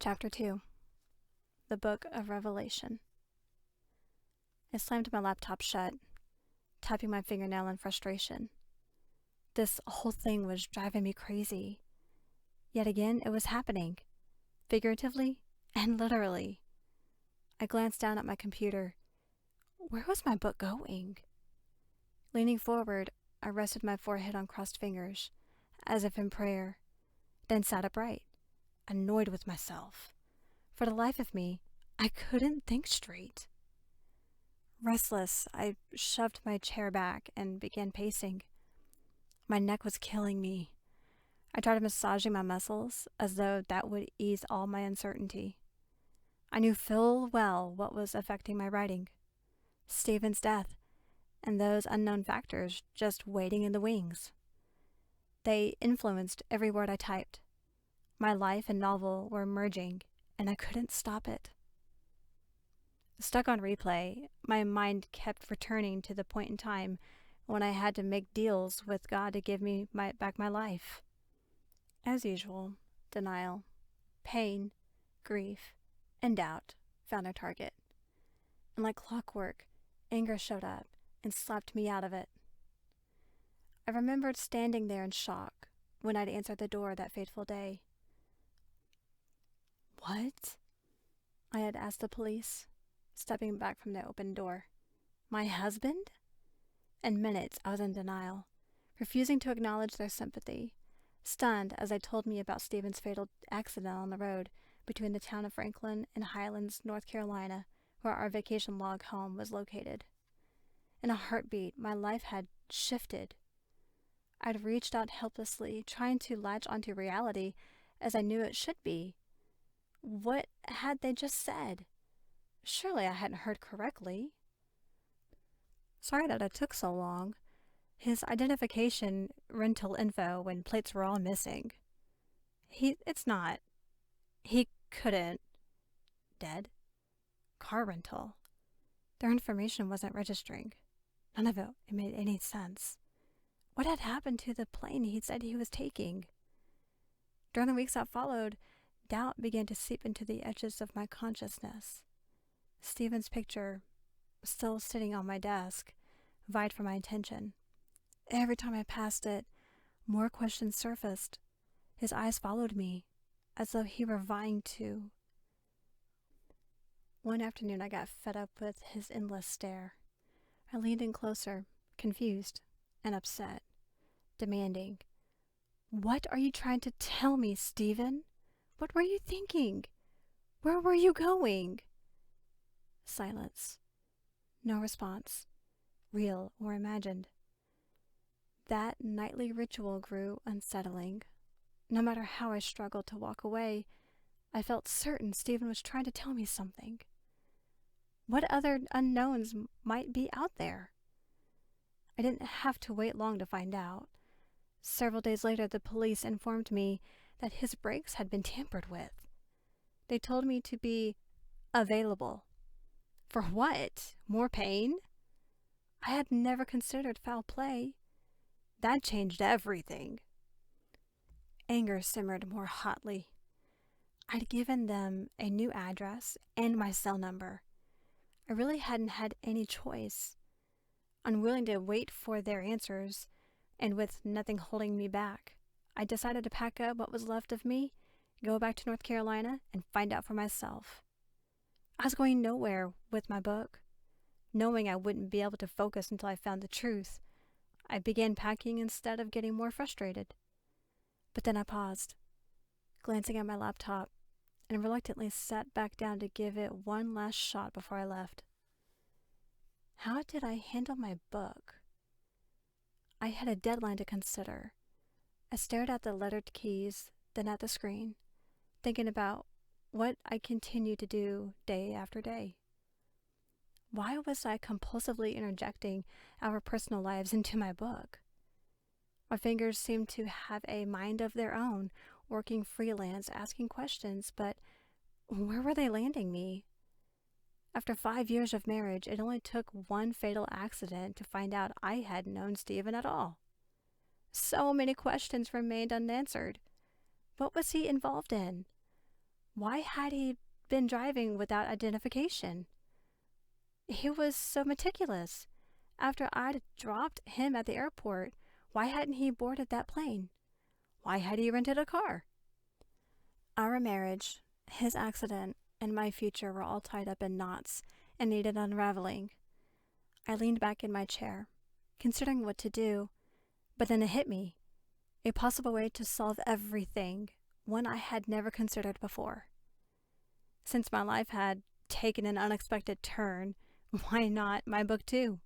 Chapter 2. The Book of Revelation. I slammed my laptop shut, tapping my fingernail in frustration. This whole thing was driving me crazy. Yet again, it was happening, figuratively and literally. I glanced down at my computer. Where was my book going? Leaning forward, I rested my forehead on crossed fingers, as if in prayer, then sat upright, annoyed with myself. For the life of me, I couldn't think straight. Restless, I shoved my chair back and began pacing. My neck was killing me. I tried massaging my muscles as though that would ease all my uncertainty. I knew full well what was affecting my writing. Stephen's death and those unknown factors just waiting in the wings. They influenced every word I typed. My life and novel were merging, and I couldn't stop it. Stuck on replay, my mind kept returning to the point in time when I had to make deals with God to give me back my life. As usual, denial, pain, grief, and doubt found their target. And like clockwork, anger showed up and slapped me out of it. I remembered standing there in shock when I'd answered the door that fateful day. What? I had asked the police, stepping back from the open door. My husband? In minutes, I was in denial, refusing to acknowledge their sympathy, stunned as they told me about Stephen's fatal accident on the road between the town of Franklin and Highlands, North Carolina, where our vacation log home was located. In a heartbeat, my life had shifted. I'd reached out helplessly, trying to latch onto reality as I knew it should be. What had they just said? Surely I hadn't heard correctly. Sorry that it took so long. His identification, rental info, when plates were all missing. He couldn't. Dead. Car rental. Their information wasn't registering. None of it made any sense. What had happened to the plane he said he was taking? During the weeks that followed, doubt began to seep into the edges of my consciousness. Stephen's picture, still sitting on my desk, vied for my attention. Every time I passed it, more questions surfaced. His eyes followed me, as though he were vying to. One afternoon I got fed up with his endless stare. I leaned in closer, confused and upset, demanding, "What are you trying to tell me, Stephen? What were you thinking? Where were you going?" Silence. No response, real or imagined. That nightly ritual grew unsettling. No matter how I struggled to walk away, I felt certain Stephen was trying to tell me something. What other unknowns might be out there? I didn't have to wait long to find out. Several days later, the police informed me that his brakes had been tampered with. They told me to be available. For what? More pain? I had never considered foul play. That changed everything. Anger simmered more hotly. I'd given them a new address and my cell number. I really hadn't had any choice. Unwilling to wait for their answers, and with nothing holding me back, I decided to pack up what was left of me, go back to North Carolina, and find out for myself. I was going nowhere with my book. Knowing I wouldn't be able to focus until I found the truth, I began packing instead of getting more frustrated. But then I paused, glancing at my laptop, and reluctantly sat back down to give it one last shot before I left. How did I handle my book? I had a deadline to consider. I stared at the lettered keys, then at the screen, thinking about what I continued to do day after day. Why was I compulsively interjecting our personal lives into my book? My fingers seemed to have a mind of their own, working freelance, asking questions, but where were they landing me? After 5 years of marriage, it only took one fatal accident to find out I hadn't known Stephen at all. So many questions remained unanswered. What was he involved in? Why had he been driving without identification? He was so meticulous. After I'd dropped him at the airport, why hadn't he boarded that plane? Why had he rented a car? Our marriage, his accident, and my future were all tied up in knots and needed unraveling. I leaned back in my chair, considering what to do, but then it hit me. A possible way to solve everything, one I had never considered before. Since my life had taken an unexpected turn, why not my book too?